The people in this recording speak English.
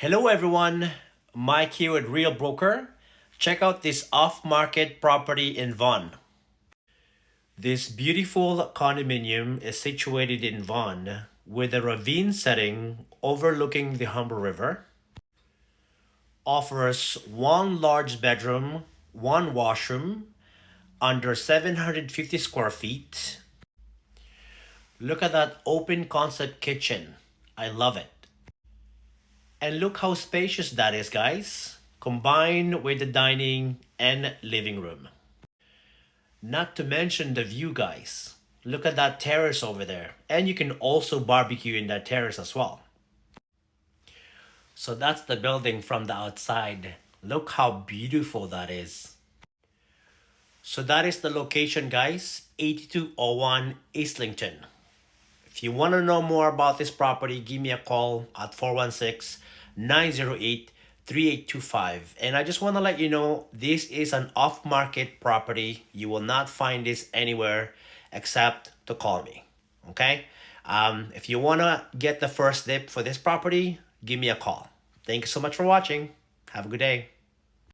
Hello everyone, Mike here with Real Broker. Check out this off-market property in Vaughan. This beautiful condominium is situated in Vaughan with a ravine setting overlooking the Humber River. Offers one large bedroom, one washroom, under 750 square feet. Look at that open concept kitchen. I love it. And look how spacious that is, guys, combined with the dining and living room. Not to mention the view, guys. Look at that terrace over there. And you can also barbecue in that terrace as well. So that's the building from the outside. Look how beautiful that is. So that is the location, guys. 8201 Islington. If you want to know more about this property, give me a call at 416-908-3825. And I just want to let you know, this is an off-market property. You will not find this anywhere except to call me. Okay? If you want to get the first dip for this property, give me a call. Thank you so much for watching. Have a good day.